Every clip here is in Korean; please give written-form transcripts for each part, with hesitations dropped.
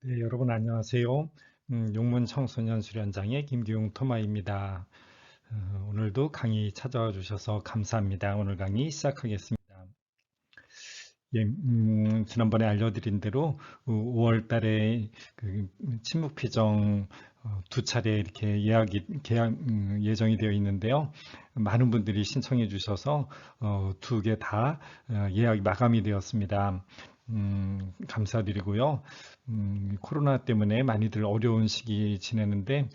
네, 여러분 안녕하세요. 용문 청소년 수련장의 김기용 토마입니다. 오늘도 강의 찾아와 주셔서 감사합니다. 오늘 강의 시작하겠습니다. 예, 지난번에 알려드린 대로 5월 달에 그 친묵 피정 두 차례 이렇게 계약 예정이 되어 있는데요. 많은 분들이 신청해 주셔서 두 개 다 예약이 마감이 되었습니다. 감사드리고요. 코로나 때문에 많이들 어려운 시기 지내는데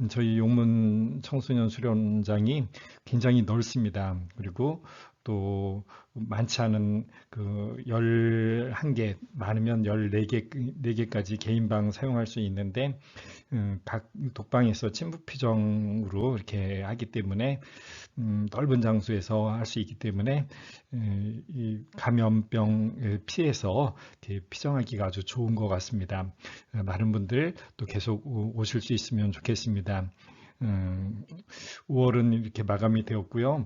저희 용문 청소년 수련장이 굉장히 넓습니다. 그리고 또 많지 않은 그 11개, 많으면 14개, 4개까지 개인방 사용할 수 있는데 각 독방에서 침부 피정으로 이렇게 하기 때문에 넓은 장소에서 할 수 있기 때문에 이 감염병 피해서 이렇게 피정하기가 아주 좋은 것 같습니다. 많은 분들 또 계속 오실 수 있으면 좋겠습니다. 5월은 이렇게 마감이 되었고요.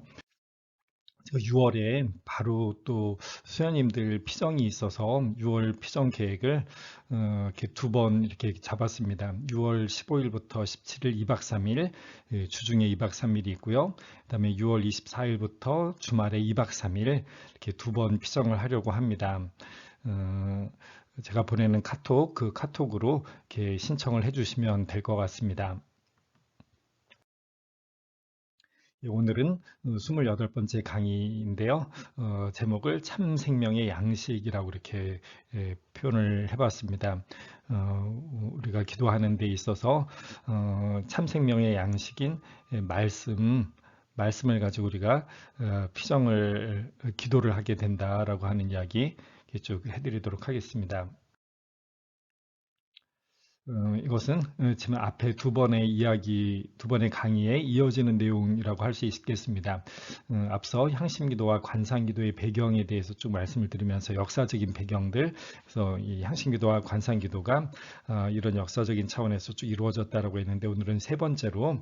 6월에 바로 또 수녀님들 피정이 있어서 6월 피정 계획을 이렇게 두 번 이렇게 잡았습니다. 6월 15일부터 17일 2박 3일, 주중에 2박 3일이 있고요. 그다음에 6월 24일부터 주말에 2박 3일 이렇게 두 번 피정을 하려고 합니다. 어, 제가 보내는 카톡, 그 카톡으로 이렇게 신청을 해주시면 될 것 같습니다. 예, 오늘은 28번째 강의인데요. 제목을 참 생명의 양식이라고 이렇게 표현을 해봤습니다. 우리가 기도하는 데 있어서 참 생명의 양식인 말씀을 가지고 우리가 피정을 기도를 하게 된다라고 하는 이야기 쭉 해드리도록 하겠습니다. 이것은 지금 앞에 두 번의 강의에 이어지는 내용이라고 할 수 있겠습니다. 앞서 향신기도와 관상기도의 배경에 대해서 쭉 말씀을 드리면서 역사적인 배경들, 그래서 이 향신기도와 관상기도가 이런 역사적인 차원에서 쭉 이루어졌다라고 했는데 오늘은 세 번째로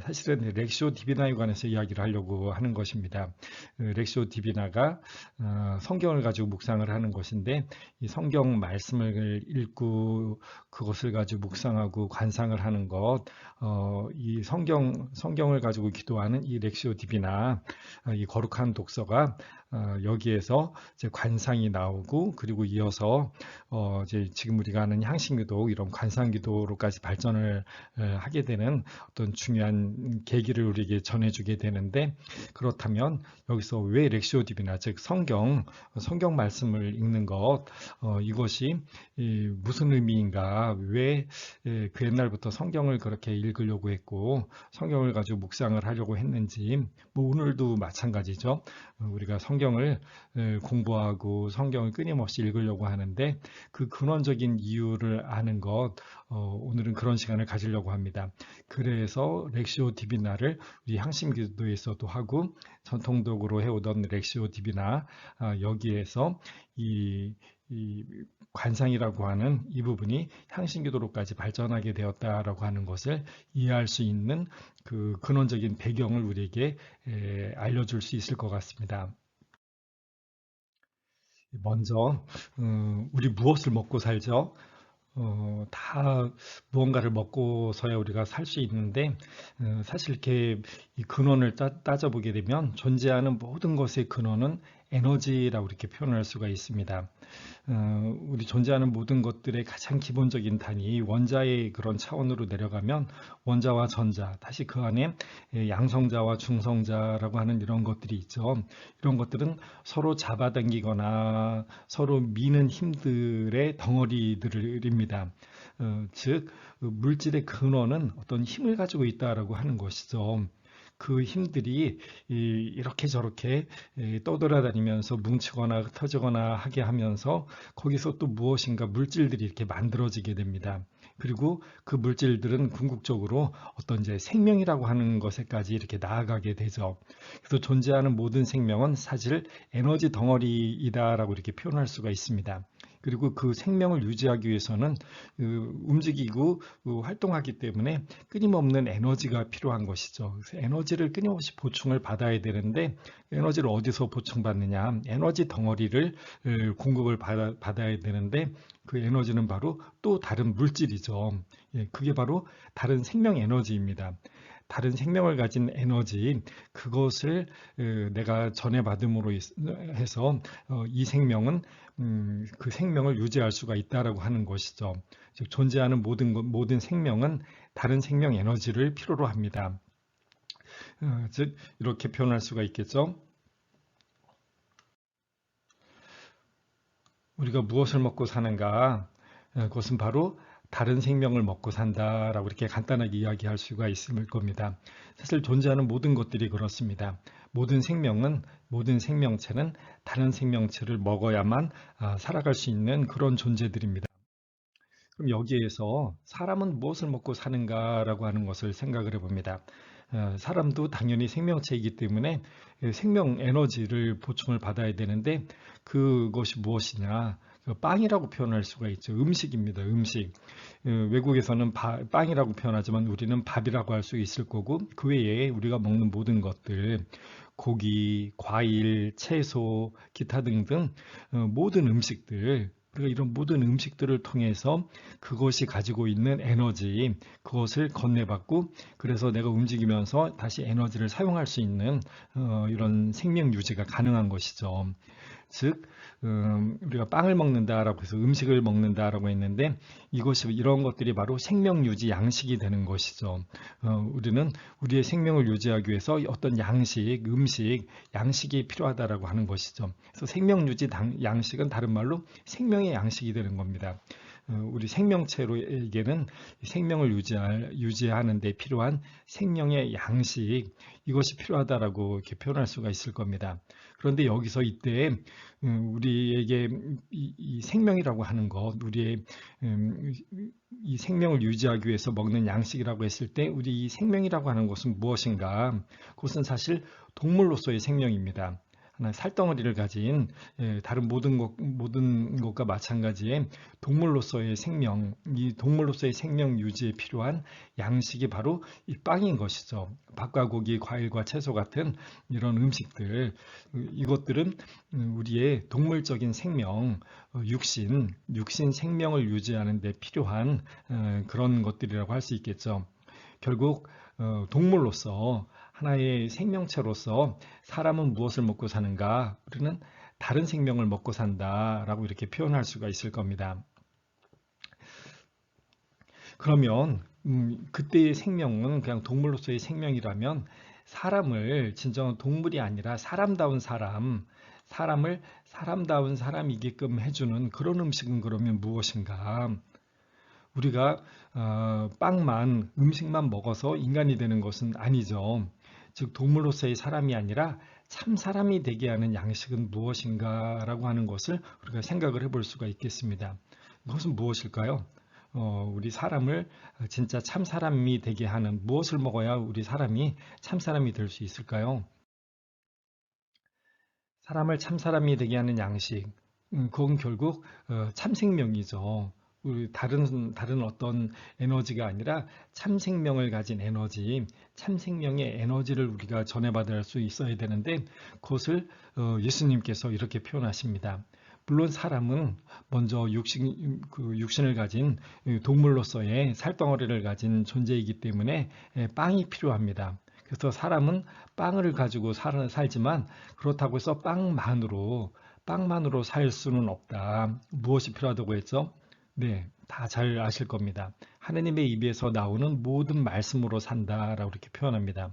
사실은 렉시오 디비나에 관해서 이야기를 하려고 하는 것입니다. 렉시오 디비나가 성경을 가지고 묵상을 하는 것인데 이 성경 말씀을 읽고 그것을 가지고 묵상하고 관상을 하는 것, 이 성경을 가지고 기도하는 이 렉시오 디비나, 이 거룩한 독서가 여기에서 이제 관상이 나오고 그리고 이어서 이제 지금 우리가 하는 향신기도 이런 관상기도로까지 발전을 하게 되는 어떤 중요한 계기를 우리에게 전해주게 되는데 그렇다면 여기서 왜 렉시오 디비나 즉 성경 말씀을 읽는 것 이것이 무슨 의미인가 왜 그 옛날부터 성경을 그렇게 읽으려고 했고 성경을 가지고 묵상을 하려고 했는지 뭐 오늘도 마찬가지죠. 우리가 성경을 공부하고 성경을 끊임없이 읽으려고 하는데 그 근원적인 이유를 아는 것 오늘은 그런 시간을 가지려고 합니다. 그래서 렉시오 디비나를 우리 향심기도에서도 하고 전통적으로 해오던 렉시오 디비나 여기에서 이 관상이라고 하는 이 부분이 향신기도로까지 발전하게 되었다라고 하는 것을 이해할 수 있는 그 근원적인 배경을 우리에게 알려줄 수 있을 것 같습니다. 먼저 우리 무엇을 먹고 살죠? 다 무언가를 먹고서야 우리가 살 수 있는데 사실 이렇게 이 근원을 따져보게 되면 존재하는 모든 것의 근원은 에너지라고 이렇게 표현할 수가 있습니다. 우리 존재하는 모든 것들의 가장 기본적인 단위 원자의 그런 차원으로 내려가면 원자와 전자, 다시 그 안에 양성자와 중성자라고 하는 이런 것들이 있죠. 이런 것들은 서로 잡아당기거나 서로 미는 힘들의 덩어리들입니다. 즉 물질의 근원은 어떤 힘을 가지고 있다라고 하는 것이죠. 그 힘들이 이렇게 저렇게 떠돌아다니면서 뭉치거나 터지거나 하게 하면서 거기서 또 무엇인가 물질들이 이렇게 만들어지게 됩니다. 그리고 그 물질들은 궁극적으로 어떤 이제 생명이라고 하는 것에까지 이렇게 나아가게 되죠. 그래서 존재하는 모든 생명은 사실 에너지 덩어리이다라고 이렇게 표현할 수가 있습니다. 그리고 그 생명을 유지하기 위해서는 움직이고 활동하기 때문에 끊임없는 에너지가 필요한 것이죠. 그래서 에너지를 끊임없이 보충을 받아야 되는데 에너지를 어디서 보충받느냐? 에너지 덩어리를 공급을 받아야 되는데 그 에너지는 바로 또 다른 물질이죠. 예, 그게 바로 다른 생명 에너지입니다. 다른 생명을 가진 에너지, 그것을 내가 전해받음으로 해서 이 생명은 그 생명을 유지할 수가 있다라고 하는 것이죠. 즉 존재하는 모든 생명은 다른 생명 에너지를 필요로 합니다. 즉 이렇게 표현할 수가 있겠죠. 우리가 무엇을 먹고 사는가? 그것은 바로 다른 생명을 먹고 산다라고 이렇게 간단하게 이야기할 수가 있을 겁니다. 사실 존재하는 모든 것들이 그렇습니다. 모든 생명체는 다른 생명체를 먹어야만 살아갈 수 있는 그런 존재들입니다. 그럼 여기에서 사람은 무엇을 먹고 사는가라고 하는 것을 생각을 해봅니다. 사람도 당연히 생명체이기 때문에 생명 에너지를 보충을 받아야 되는데 그것이 무엇이냐? 빵이라고 표현할 수가 있죠. 음식입니다. 음식. 외국에서는 빵이라고 표현하지만 우리는 밥이라고 할 수 있을 거고 그 외에 우리가 먹는 모든 것들 고기, 과일, 채소, 기타 등등 모든 음식들 우리가 이런 모든 음식들을 통해서 그것이 가지고 있는 에너지, 그것을 건네받고 그래서 내가 움직이면서 다시 에너지를 사용할 수 있는 이런 생명 유지가 가능한 것이죠. 즉 우리가 빵을 먹는다라고 해서 음식을 먹는다라고 했는데 이것이 이런 것들이 바로 생명 유지 양식이 되는 것이죠. 우리는 우리의 생명을 유지하기 위해서 어떤 양식, 음식, 양식이 필요하다라고 하는 것이죠. 그래서 생명 유지 양식은 다른 말로 생명의 양식이 되는 겁니다. 우리 생명체로에게는 생명을 유지하는 데 필요한 생명의 양식 이것이 필요하다라고 이렇게 표현할 수가 있을 겁니다. 그런데 여기서 이때 우리에게 이 생명이라고 하는 것, 우리의 이 생명을 유지하기 위해서 먹는 양식이라고 했을 때 우리 이 생명이라고 하는 것은 무엇인가? 그것은 사실 동물로서의 생명입니다. 하나의 살덩어리를 가진 다른 모든 것과 마찬가지의 동물로서의 생명, 이 동물로서의 생명 유지에 필요한 양식이 바로 이 빵인 것이죠. 밥과 고기, 과일과 채소 같은 이런 음식들, 이것들은 우리의 동물적인 생명, 육신 생명을 유지하는 데 필요한 그런 것들이라고 할 수 있겠죠. 결국 동물로서 하나의 생명체로서 사람은 무엇을 먹고 사는가? 우리는 다른 생명을 먹고 산다라고 이렇게 표현할 수가 있을 겁니다. 그러면 그때의 생명은 그냥 동물로서의 생명이라면 사람을 진정한 동물이 아니라 사람다운 사람을 사람다운 사람이게끔 해주는 그런 음식은 그러면 무엇인가? 우리가 빵만 음식만 먹어서 인간이 되는 것은 아니죠. 즉 동물로서의 사람이 아니라 참 사람이 되게 하는 양식은 무엇인가 라고 하는 것을 우리가 생각을 해볼 수가 있겠습니다. 그것은 무엇일까요? 우리 사람을 진짜 참 사람이 되게 하는 무엇을 먹어야 우리 사람이 참 사람이 될 수 있을까요? 사람을 참 사람이 되게 하는 양식, 그건 결국 참 생명이죠. 우리 다른 어떤 에너지가 아니라 참 생명을 가진 에너지, 참 생명의 에너지를 우리가 전해받을 수 있어야 되는데 그것을 예수님께서 이렇게 표현하십니다. 물론 사람은 먼저 육신을 가진 동물로서의 살덩어리를 가진 존재이기 때문에 빵이 필요합니다. 그래서 사람은 빵을 가지고 살지만 그렇다고 해서 빵만으로 살 수는 없다. 무엇이 필요하다고 했죠? 네, 다 잘 아실 겁니다. 하느님의 입에서 나오는 모든 말씀으로 산다라고 이렇게 표현합니다.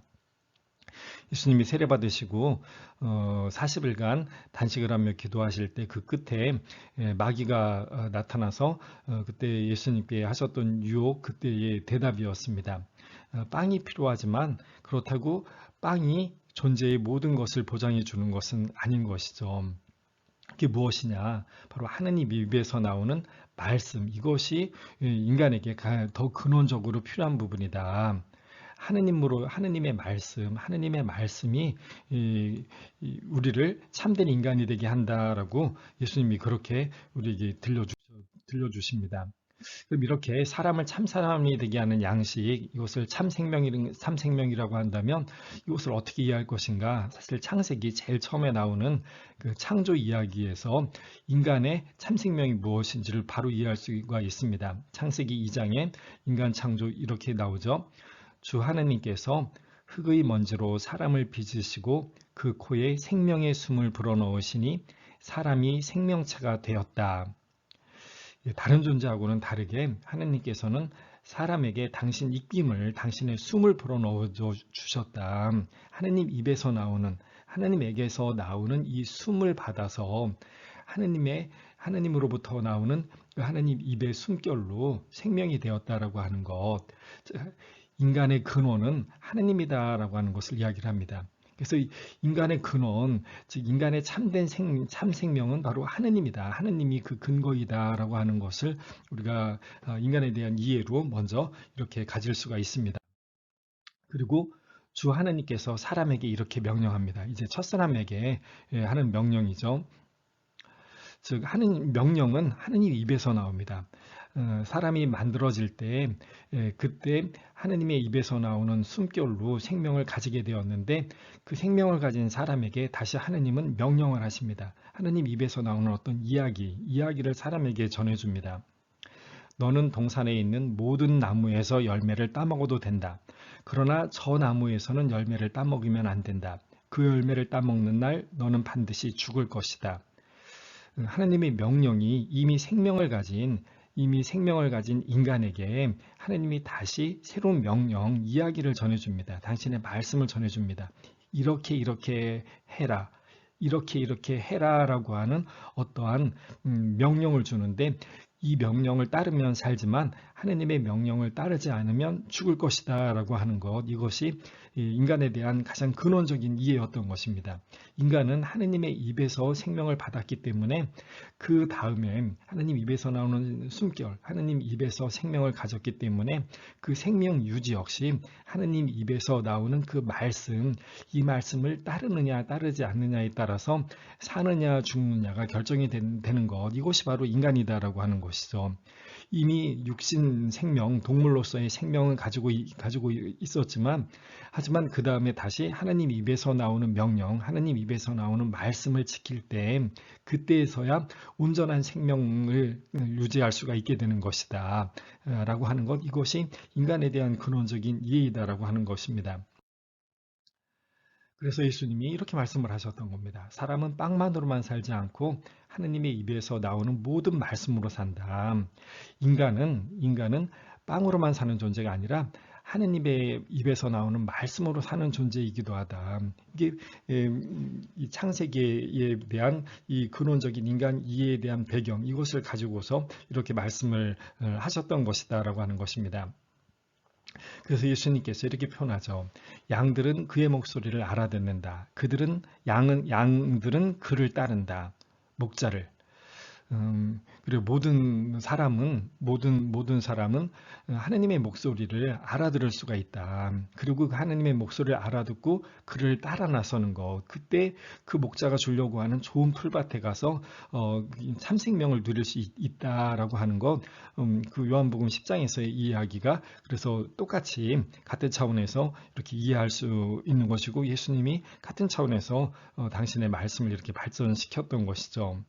예수님이 세례받으시고 40일간 단식을 하며 기도하실 때 그 끝에 마귀가 나타나서 그때 예수님께 하셨던 유혹 그때의 대답이었습니다. 빵이 필요하지만 그렇다고 빵이 존재의 모든 것을 보장해 주는 것은 아닌 것이죠. 그게 무엇이냐? 바로 하느님 입에서 나오는 말씀. 이것이 인간에게 더 근원적으로 필요한 부분이다. 하느님의 말씀이 우리를 참된 인간이 되게 한다라고 예수님이 그렇게 우리에게 들려주십니다. 그럼 이렇게 사람을 참 사람이 되게 하는 양식, 이것을 참 생명이라고 한다면 이것을 어떻게 이해할 것인가? 사실 창세기 제일 처음에 나오는 그 창조 이야기에서 인간의 참 생명이 무엇인지를 바로 이해할 수가 있습니다. 창세기 2장에 인간 창조 이렇게 나오죠. 주 하나님께서 흙의 먼지로 사람을 빚으시고 그 코에 생명의 숨을 불어넣으시니 사람이 생명체가 되었다. 다른 존재하고는 다르게 하나님께서는 사람에게 당신의 숨을 불어넣어 주셨다. 하나님에게서 나오는 이 숨을 받아서 하나님으로부터 나오는 하나님 입의 숨결로 생명이 되었다라고 하는 것. 인간의 근원은 하나님이다라고 하는 것을 이야기를 합니다. 그래서 인간의 근원, 즉 인간의 참 생명은 바로 하느님이다. 하느님이 그 근거이다라고 하는 것을 우리가 인간에 대한 이해로 먼저 이렇게 가질 수가 있습니다. 그리고 주 하나님께서 사람에게 이렇게 명령합니다. 이제 첫사람에게 하는 명령이죠. 즉 명령은 하느님 입에서 나옵니다. 사람이 만들어질 때 그때 하느님의 입에서 나오는 숨결로 생명을 가지게 되었는데 그 생명을 가진 사람에게 다시 하느님은 명령을 하십니다. 하느님 입에서 나오는 어떤 이야기를 사람에게 전해줍니다. 너는 동산에 있는 모든 나무에서 열매를 따먹어도 된다. 그러나 저 나무에서는 열매를 따먹으면 안 된다. 그 열매를 따먹는 날 너는 반드시 죽을 것이다. 하나님의 명령이 이미 생명을 가진 인간에게 하나님이 다시 새로운 명령, 이야기를 전해줍니다. 당신의 말씀을 전해줍니다. 이렇게 해라. 이렇게 해라라고 하는 어떠한 명령을 주는데 이 명령을 따르면 살지만 하나님의 명령을 따르지 않으면 죽을 것이다 라고 하는 것, 이것이 인간에 대한 가장 근원적인 이해였던 것입니다. 인간은 하나님의 입에서 생명을 받았기 때문에 그 다음에 하나님 입에서 나오는 숨결, 하나님 입에서 생명을 가졌기 때문에 그 생명 유지 역시 하나님 입에서 나오는 그 말씀, 이 말씀을 따르느냐 따르지 않느냐에 따라서 사느냐 죽느냐가 결정이 되는 것, 이것이 바로 인간이다라고 하는 것이죠. 이미 육신 생명, 동물로서의 생명을 가지고 있었지만, 하지만 그 다음에 다시 하나님 입에서 나오는 명령, 하나님 입에서 나오는 말씀을 지킬 때, 그때에서야 온전한 생명을 유지할 수가 있게 되는 것이다 라고 하는 것, 이것이 인간에 대한 근원적인 이해이다라고 하는 것입니다. 그래서 예수님이 이렇게 말씀을 하셨던 겁니다. 사람은 빵만으로만 살지 않고 하느님의 입에서 나오는 모든 말씀으로 산다. 인간은 빵으로만 사는 존재가 아니라 하느님의 입에서 나오는 말씀으로 사는 존재이기도 하다. 이게 이 창세기에 대한 이 근원적인 인간 이해에 대한 배경, 이것을 가지고서 이렇게 말씀을 하셨던 것이다라고 하는 것입니다. 그래서 예수님께서 이렇게 표현하죠. 양들은 그의 목소리를 알아듣는다. 양들은 그를 따른다. 목자를. 그리고 모든 사람은 하나님의 목소리를 알아들을 수가 있다. 그리고 그 하나님의 목소리를 알아듣고 그를 따라 나서는 것. 그때 그 목자가 주려고 하는 좋은 풀밭에 가서 참 생명을 누릴 수 있다라고 하는 것. 그 요한복음 10장에서의 이야기가 그래서 똑같이 같은 차원에서 이렇게 이해할 수 있는 것이고 예수님이 같은 차원에서 당신의 말씀을 이렇게 발전시켰던 것이죠.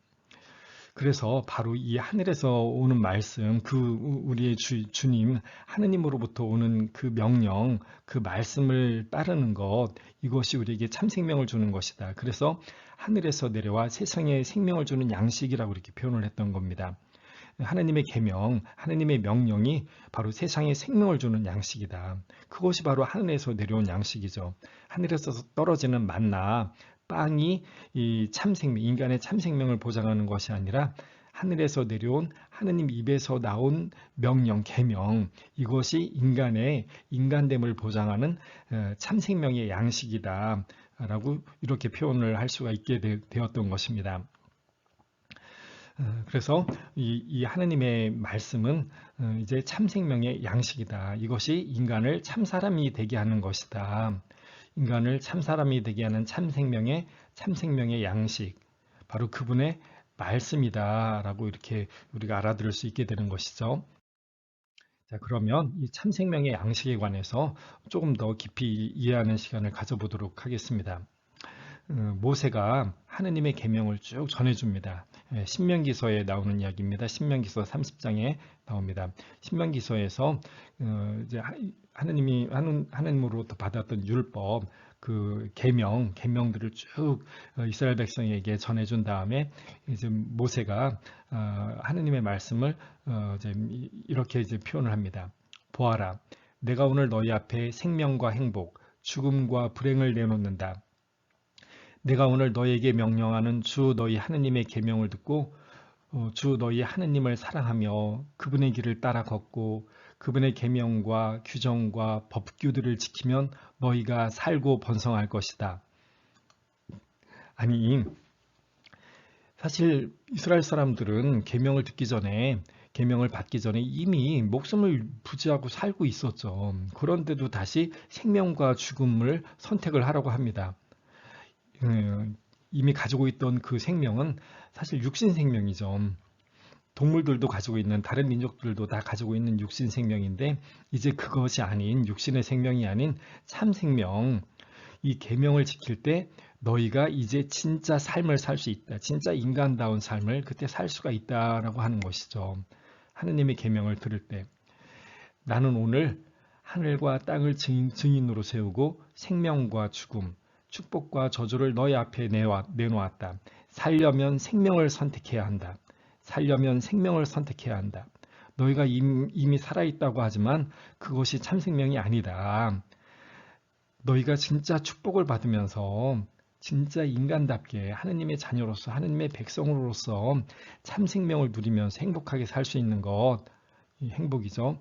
그래서 바로 이 하늘에서 오는 말씀, 우리의 주님, 하느님으로부터 오는 그 명령, 그 말씀을 따르는 것, 이것이 우리에게 참 생명을 주는 것이다. 그래서 하늘에서 내려와 세상에 생명을 주는 양식이라고 이렇게 표현을 했던 겁니다. 하나님의 계명, 하나님의 명령이 바로 세상에 생명을 주는 양식이다. 그것이 바로 하늘에서 내려온 양식이죠. 하늘에서 떨어지는 만나, 빵이 이 참생명, 인간의 참생명을 보장하는 것이 아니라 하늘에서 내려온 하느님 입에서 나온 명령, 계명, 이것이 인간의 인간됨을 보장하는 참생명의 양식이다 라고 이렇게 표현을 할 수가 있게 되었던 것입니다. 그래서 이 하느님의 말씀은 이제 참 생명의 양식이다. 이것이 인간을 참 사람이 되게 하는 것이다. 인간을 참 사람이 되게 하는 참 생명의 양식. 바로 그분의 말씀이다라고 이렇게 우리가 알아들을 수 있게 되는 것이죠. 자, 그러면 이 참 생명의 양식에 관해서 조금 더 깊이 이해하는 시간을 가져보도록 하겠습니다. 모세가 하느님의 계명을 쭉 전해줍니다. 신명기서에 나오는 이야기입니다. 신명기서 30장에 나옵니다. 신명기서에서 이제 하느님이 하느님으로부터 받았던 율법, 그 계명들을 쭉 이스라엘 백성에게 전해준 다음에 이제 모세가 하느님의 말씀을 이제 이렇게 이제 표현을 합니다. 보아라, 내가 오늘 너희 앞에 생명과 행복, 죽음과 불행을 내놓는다. 내가 오늘 너희에게 명령하는 주 너희 하느님의 계명을 듣고 주 너희 하느님을 사랑하며 그분의 길을 따라 걷고 그분의 계명과 규정과 법규들을 지키면 너희가 살고 번성할 것이다. 아니, 사실 이스라엘 사람들은 계명을 듣기 전에 계명을 받기 전에 이미 목숨을 부지하고 살고 있었죠. 그런데도 다시 생명과 죽음을 선택을 하라고 합니다. 이미 가지고 있던 그 생명은 사실 육신 생명이죠. 동물들도 가지고 있는 다른 민족들도 다 가지고 있는 육신 생명인데 이제 그것이 아닌 육신의 생명이 아닌 참 생명, 이 계명을 지킬 때 너희가 이제 진짜 삶을 살 수 있다. 진짜 인간다운 삶을 그때 살 수가 있다라고 하는 것이죠. 하느님의 계명을 들을 때 나는 오늘 하늘과 땅을 증인으로 세우고 생명과 죽음, 축복과 저주를 너희 앞에 내놓았다. 살려면 생명을 선택해야 한다. 살려면 생명을 선택해야 한다. 너희가 이미 살아있다고 하지만 그것이 참 생명이 아니다. 너희가 진짜 축복을 받으면서 진짜 인간답게 하느님의 자녀로서 하느님의 백성으로서 참 생명을 누리면서 행복하게 살 수 있는 것, 이 행복이죠.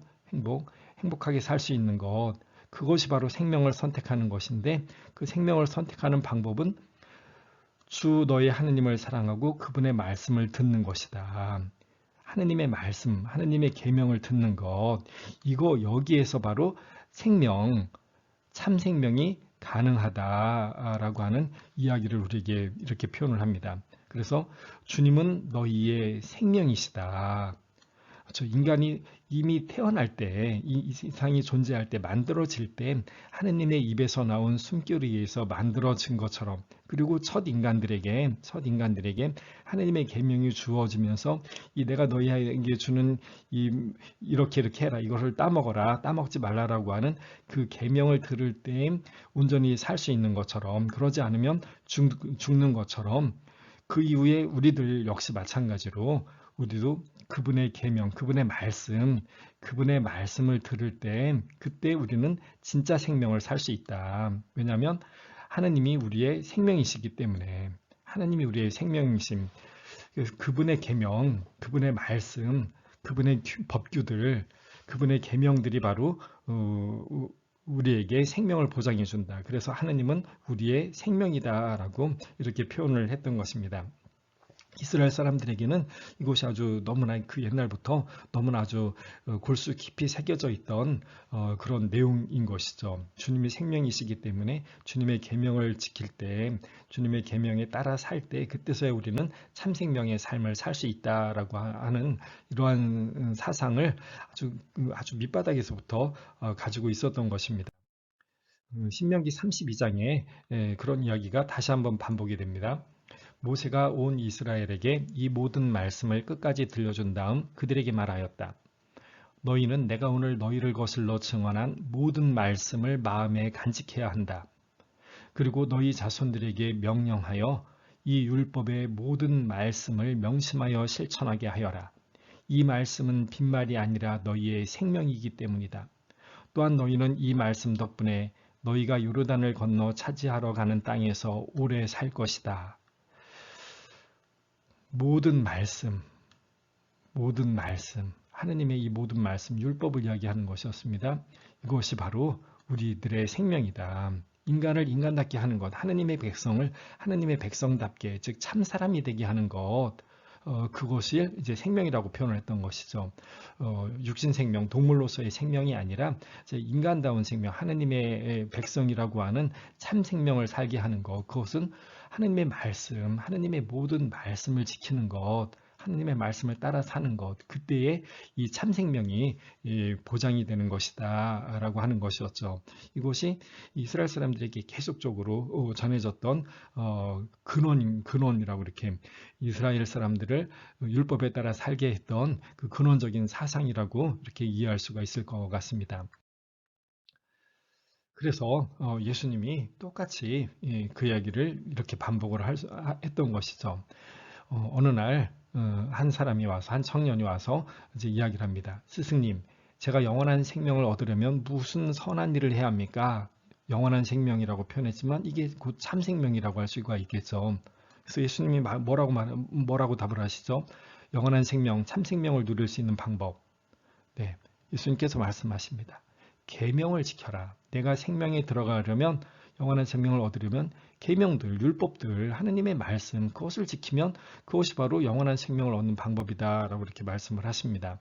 행복하게 살 수 있는 것, 그것이 바로 생명을 선택하는 것인데 그 생명을 선택하는 방법은 주 너희 하느님을 사랑하고 그분의 말씀을 듣는 것이다. 하느님의 말씀, 하느님의 계명을 듣는 것, 이거 여기에서 바로 생명, 참 생명이 가능하다라고 하는 이야기를 우리에게 이렇게 표현을 합니다. 그래서 주님은 너희의 생명이시다. 그렇죠. 인간이 이미 태어날 때, 이 세상이 존재할 때, 만들어질 때 하느님의 입에서 나온 숨결에 의해서 만들어진 것처럼 그리고 첫 인간들에게 하느님의 계명이 주어지면서 이 내가 너희에게 주는 이렇게 해라, 이것을 따먹어라, 따먹지 말라라고 하는 그 계명을 들을 때 온전히 살 수 있는 것처럼 그러지 않으면 죽는 것처럼 그 이후에 우리들 역시 마찬가지로 우리도 그분의 계명, 그분의 말씀을 들을 때 그때 우리는 진짜 생명을 살 수 있다. 왜냐하면 하나님이 우리의 생명이시기 때문에 하나님이 우리의 생명이심, 그분의 계명, 그분의 말씀, 그분의 법규들, 그분의 계명들이 바로 우리에게 생명을 보장해 준다. 그래서 하나님은 우리의 생명이다라고 이렇게 표현을 했던 것입니다. 이스라엘 사람들에게는 이것이 아주 너무나 그 옛날부터 너무나 아주 골수 깊이 새겨져 있던 그런 내용인 것이죠. 주님이 생명이시기 때문에 주님의 계명을 지킬 때, 주님의 계명에 따라 살 때 그때서야 우리는 참 생명의 삶을 살 수 있다라고 하는 이러한 사상을 아주 밑바닥에서부터 가지고 있었던 것입니다. 신명기 32장에 그런 이야기가 다시 한번 반복이 됩니다. 모세가 온 이스라엘에게 이 모든 말씀을 끝까지 들려준 다음 그들에게 말하였다. 너희는 내가 오늘 너희를 거슬러 증언한 모든 말씀을 마음에 간직해야 한다. 그리고 너희 자손들에게 명령하여 이 율법의 모든 말씀을 명심하여 실천하게 하여라. 이 말씀은 빈말이 아니라 너희의 생명이기 때문이다. 또한 너희는 이 말씀 덕분에 너희가 요르단을 건너 차지하러 가는 땅에서 오래 살 것이다. 모든 말씀, 하느님의 이 모든 말씀, 율법을 이야기하는 것이었습니다. 이것이 바로 우리들의 생명이다. 인간을 인간답게 하는 것, 하느님의 백성을 하느님의 백성답게, 즉 참 사람이 되게 하는 것, 그것이 이제 생명이라고 표현을 했던 것이죠. 육신 생명, 동물로서의 생명이 아니라 이제 인간다운 생명, 하느님의 백성이라고 하는 참 생명을 살게 하는 것, 그것은 하느님의 말씀, 하느님의 모든 말씀을 지키는 것, 하느님의 말씀을 따라 사는 것, 그때에 이 참 생명이 보장이 되는 것이다 라고 하는 것이었죠. 이것이 이스라엘 사람들에게 계속적으로 전해졌던 근원이라고 이렇게 이스라엘 사람들을 율법에 따라 살게 했던 그 근원적인 사상이라고 이렇게 이해할 수가 있을 것 같습니다. 그래서 예수님이 똑같이 그 이야기를 이렇게 반복을 했던 것이죠. 어느 날 한 사람이 와서 한 청년이 와서 이제 이야기를 합니다. 스승님, 제가 영원한 생명을 얻으려면 무슨 선한 일을 해야 합니까? 영원한 생명이라고 표현했지만 이게 곧 참 생명이라고 할 수가 있겠죠. 그래서 예수님이 뭐라고 답을 하시죠? 영원한 생명, 참 생명을 누릴 수 있는 방법. 네, 예수님께서 말씀하십니다. 계명을 지켜라. 내가 생명에 들어가려면 영원한 생명을 얻으려면 계명들, 율법들, 하느님의 말씀, 그것을 지키면 그것이 바로 영원한 생명을 얻는 방법이다라고 이렇게 말씀을 하십니다.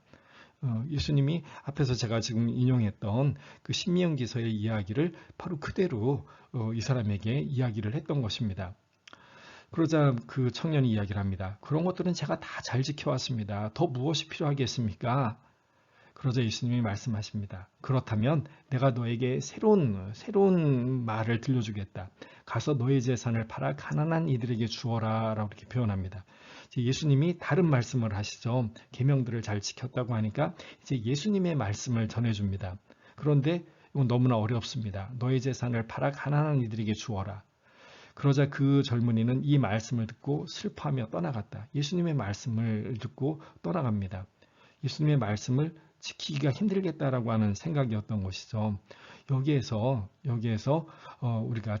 예수님이 앞에서 제가 지금 인용했던 그 신명기서의 이야기를 바로 그대로 이 사람에게 이야기를 했던 것입니다. 그러자 그 청년이 이야기를 합니다. 그런 것들은 제가 다 잘 지켜왔습니다. 더 무엇이 필요하겠습니까? 그러자 예수님이 말씀하십니다. 그렇다면 내가 너에게 새로운 말을 들려주겠다. 가서 너의 재산을 팔아 가난한 이들에게 주어라 라고 이렇게 표현합니다. 예수님이 다른 말씀을 하시죠. 계명들을 잘 지켰다고 하니까 이제 예수님의 말씀을 전해줍니다. 그런데 이건 너무나 어렵습니다. 너의 재산을 팔아 가난한 이들에게 주어라. 그러자 그 젊은이는 이 말씀을 듣고 슬퍼하며 떠나갔다. 예수님의 말씀을 듣고 떠나갑니다. 예수님의 말씀을 지키기가 힘들겠다라고 하는 생각이었던 것이죠. 여기에서 우리가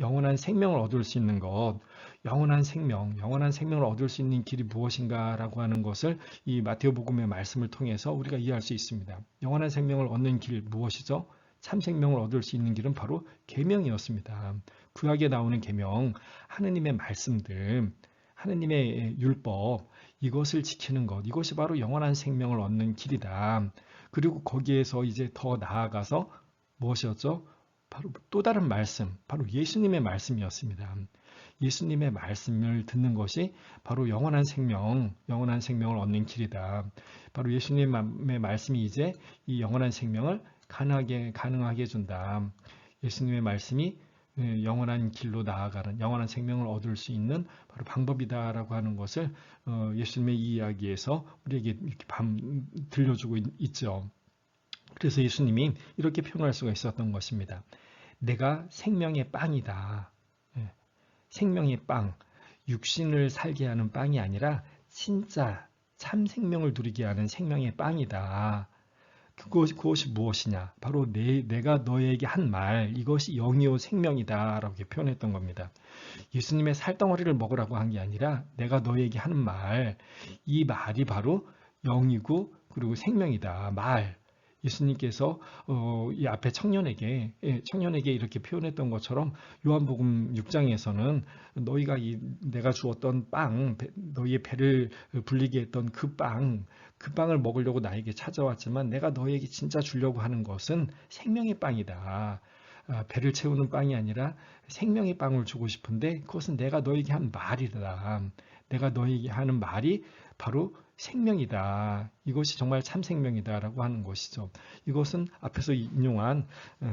영원한 생명을 얻을 수 있는 것, 영원한 생명을 얻을 수 있는 길이 무엇인가라고 하는 것을 이 마태복음의 말씀을 통해서 우리가 이해할 수 있습니다. 영원한 생명을 얻는 길 무엇이죠? 참 생명을 얻을 수 있는 길은 바로 계명이었습니다. 구약에 나오는 계명, 하느님의 말씀들, 하느님의 율법, 이것을 지키는 것, 이것이 바로 영원한 생명을 얻는 길이다. 그리고 거기에서 이제 더 나아가서 무엇이었죠? 바로 또 다른 말씀, 바로 예수님의 말씀이었습니다. 예수님의 말씀을 듣는 것이 바로 영원한 생명을 얻는 길이다. 바로 예수님의 말씀이 이제 이 영원한 생명을 가능하게 해준다. 예수님의 말씀이 영원한 길로 나아가는 영원한 생명을 얻을 수 있는 바로 방법이다라고 하는 것을 예수님의 이 이야기에서 우리에게 이렇게 들려주고 있죠. 그래서 예수님이 이렇게 표현할 수가 있었던 것입니다. 내가 생명의 빵이다. 생명의 빵, 육신을 살게 하는 빵이 아니라 진짜 참 생명을 누리게 하는 생명의 빵이다. 그것이 무엇이냐? 바로 내가 너에게 한 말, 이것이 영이요 생명이다 라고 표현했던 겁니다. 예수님의 살덩어리를 먹으라고 한 게 아니라 내가 너에게 하는 말, 이 말이 바로 영이고 그리고 생명이다. 말. 예수님께서 이 앞에 청년에게 이렇게 표현했던 것처럼 요한복음 6장에서는 너희가 내가 주었던 빵, 너희의 배를 불리게 했던 그 빵을 먹으려고 나에게 찾아왔지만 내가 너희에게 진짜 주려고 하는 것은 생명의 빵이다. 배를 채우는 빵이 아니라 생명의 빵을 주고 싶은데 그것은 내가 너에게 한 말이다. 내가 너에게 하는 말이 바로 생명이다. 이것이 정말 참 생명이다라고 하는 것이죠. 이것은 앞에서 인용한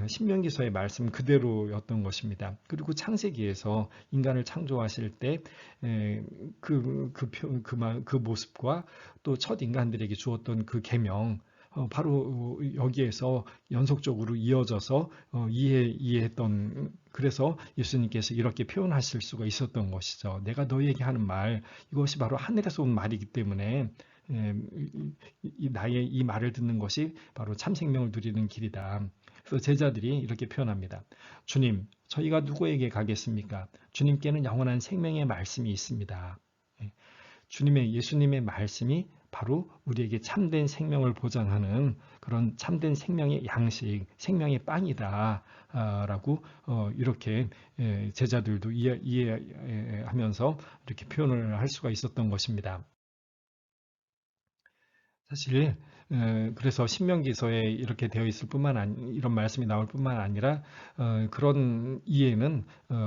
신명기서의 말씀 그대로였던 것입니다. 그리고 창세기에서 인간을 창조하실 때 그 모습과 또 첫 인간들에게 주었던 그 계명, 바로 여기에서 연속적으로 이어져서 이해했던, 그래서 예수님께서 이렇게 표현하실 수가 있었던 것이죠. 내가 너희에게 하는 말, 이것이 바로 하늘에서 온 말이기 때문에 나의 이 말을 듣는 것이 바로 참 생명을 누리는 길이다. 그래서 제자들이 이렇게 표현합니다. 주님, 저희가 누구에게 가겠습니까? 주님께는 영원한 생명의 말씀이 있습니다. 예수님의 말씀이 바로 우리에게 참된 생명을 보장하는 그런 참된 생명의 양식, 생명의 빵이다 라고 이렇게 제자들도 이해하면서 이렇게 표현을 할 수가 있었던 것입니다. 사실 그래서 신명기서에 이렇게 되어 있을 뿐만 아니 이런 말씀이 나올 뿐만 아니라 그런 이해는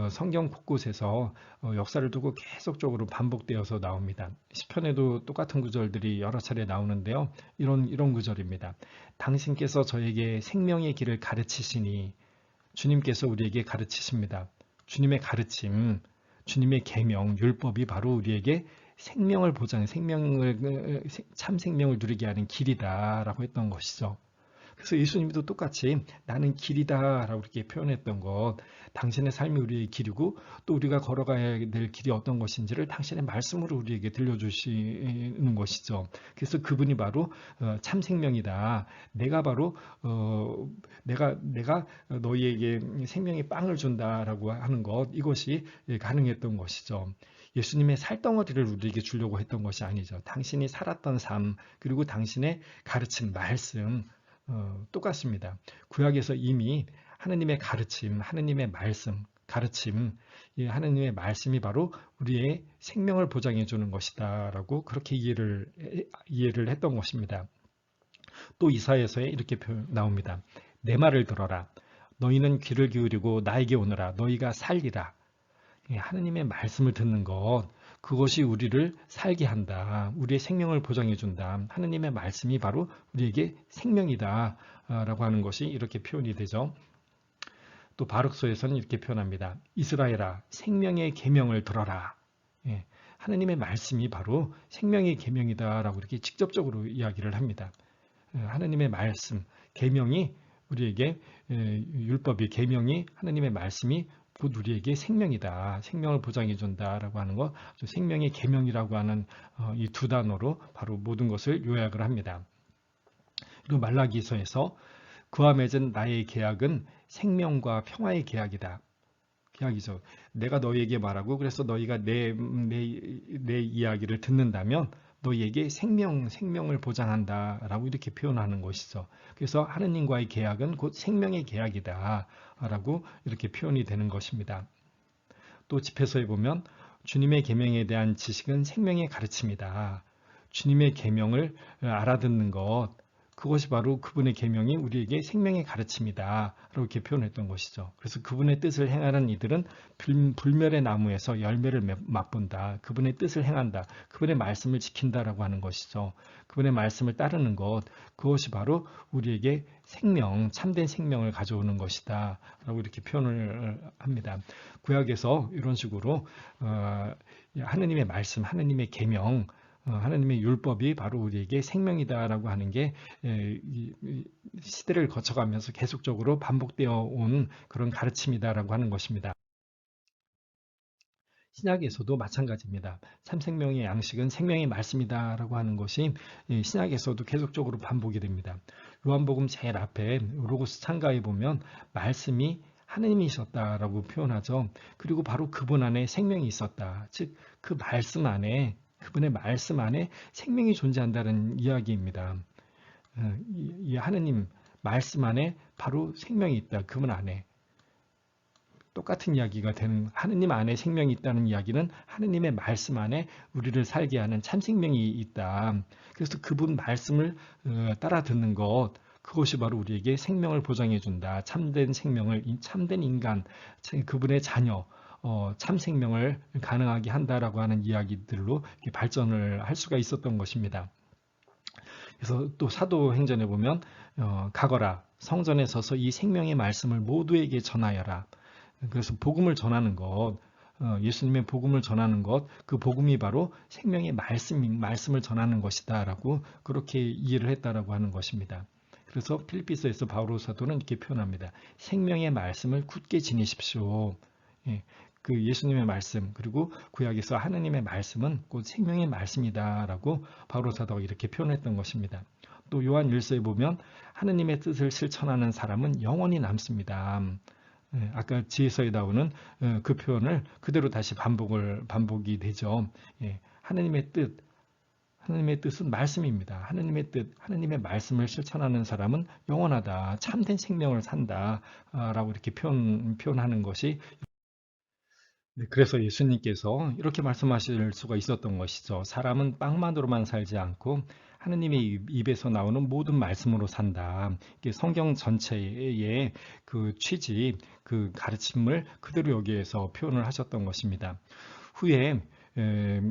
성경 곳곳에서 역사를 두고 계속적으로 반복되어서 나옵니다. 시편에도 똑같은 구절들이 여러 차례 나오는데요. 이런 구절입니다. 당신께서 저에게 생명의 길을 가르치시니 주님께서 우리에게 가르치십니다. 주님의 가르침, 주님의 계명, 율법이 바로 우리에게 생명을 보장, 참 생명을 누리게 하는 길이다라고 했던 것이죠. 그래서 예수님도 똑같이 나는 길이다라고 이렇게 표현했던 것, 당신의 삶이 우리의 길이고 또 우리가 걸어가야 될 길이 어떤 것인지를 당신의 말씀으로 우리에게 들려주시는 것이죠. 그래서 그분이 바로 참 생명이다. 내가 바로 내가 너희에게 생명의 빵을 준다라고 하는 것, 이것이 가능했던 것이죠. 예수님의 살덩어리를 우리에게 주려고 했던 것이 아니죠. 당신이 살았던 삶, 그리고 당신의 가르침, 말씀, 똑같습니다. 구약에서 이미 하느님의 가르침, 하느님의 말씀, 가르침, 이 하느님의 말씀이 바로 우리의 생명을 보장해 주는 것이다라고 그렇게 이해를 했던 것입니다. 또 이사야서에 이렇게 나옵니다. 내 말을 들어라. 너희는 귀를 기울이고 나에게 오너라. 너희가 살리라. 하느님의 말씀을 듣는 것, 그것이 우리를 살게 한다. 우리의 생명을 보장해 준다. 하느님의 말씀이 바로 우리에게 생명이다. 라고 하는 것이 이렇게 표현이 되죠. 또 바룩서에서는 이렇게 표현합니다. 이스라엘아, 생명의 계명을 들어라. 예, 하느님의 말씀이 바로 생명의 계명이다. 라고 이렇게 직접적으로 이야기를 합니다. 하느님의 말씀, 계명이 우리에게 율법이, 계명이, 하느님의 말씀이 곧 우리에게 생명이다. 생명을 보장해 준다라고 하는 것, 생명의 계명이라고 하는 이 두 단어로 바로 모든 것을 요약을 합니다. 그리고 말라기서에서 그와 맺은 나의 계약은 생명과 평화의 계약이다. 계약이죠. 내가 너희에게 말하고 그래서 너희가 내 이야기를 듣는다면 너희에게 생명을 보장한다라고 이렇게 표현하는 것이죠. 그래서 하느님과의 계약은 곧 생명의 계약이다라고 이렇게 표현이 되는 것입니다. 또 집회서에 보면 주님의 계명에 대한 지식은 생명의 가르침이다. 주님의 계명을 알아듣는 것, 그것이 바로 그분의 계명이 우리에게 생명의 가르침이다. 라고 이렇게 표현했던 것이죠. 그래서 그분의 뜻을 행하는 이들은 불멸의 나무에서 열매를 맛본다. 그분의 뜻을 행한다. 그분의 말씀을 지킨다라고 하는 것이죠. 그분의 말씀을 따르는 것, 그것이 바로 우리에게 참된 생명을 가져오는 것이다. 라고 이렇게 표현을 합니다. 구약에서 이런 식으로 하느님의 말씀, 하느님의 계명, 하나님의 율법이 바로 우리에게 생명이다라고 하는 게 시대를 거쳐가면서 계속적으로 반복되어 온 그런 가르침이다라고 하는 것입니다. 신약에서도 마찬가지입니다. 참 생명의 양식은 생명의 말씀이다라고 하는 것이 신약에서도 계속적으로 반복이 됩니다. 요한복음 제일 앞에 로고스 창가에 보면 말씀이 하느님이셨다라고 표현하죠. 그리고 바로 그분 안에 생명이 있었다. 즉 그 말씀 안에 그분의 말씀 안에 생명이 존재한다는 이야기입니다. 이 하느님 말씀 안에 바로 생명이 있다. 그분 안에. 똑같은 이야기가 되는 하느님 안에 생명이 있다는 이야기는 하느님의 말씀 안에 우리를 살게 하는 참 생명이 있다. 그래서 그분 말씀을 따라 듣는 것, 그것이 바로 우리에게 생명을 보장해 준다. 참된 생명을, 참된 인간, 그분의 자녀, 참 생명을 가능하게 한다라고 하는 이야기들로 발전을 할 수가 있었던 것입니다. 그래서 또 사도행전에 보면 가거라 성전에 서서 이 생명의 말씀을 모두에게 전하여라. 그래서 복음을 전하는 것, 예수님의 복음을 전하는 것, 그 복음이 바로 생명의 말씀을 전하는 것이다라고 그렇게 이해를 했다라고 하는 것입니다. 그래서 필리피서에서 바오로 사도는 이렇게 표현합니다. 생명의 말씀을 굳게 지니십시오. 예, 그 예수님의 말씀 그리고 구약에서 하느님의 말씀은 곧 생명의 말씀이다라고 바오로 사도가 이렇게 표현했던 것입니다. 또 요한 1서에 보면 하느님의 뜻을 실천하는 사람은 영원히 남습니다. 아까 지혜서에 나오는 그 표현을 그대로 다시 반복이 되죠. 하느님의 뜻은 말씀입니다. 하느님의 뜻, 하느님의 말씀을 실천하는 사람은 영원하다, 참된 생명을 산다라고 이렇게 표현하는 것이 네, 그래서 예수님께서 이렇게 말씀하실 수가 있었던 것이죠. 사람은 빵만으로만 살지 않고 하느님의 입에서 나오는 모든 말씀으로 산다. 이게 성경 전체의 그 취지, 그 가르침을 그대로 여기에서 표현을 하셨던 것입니다. 후에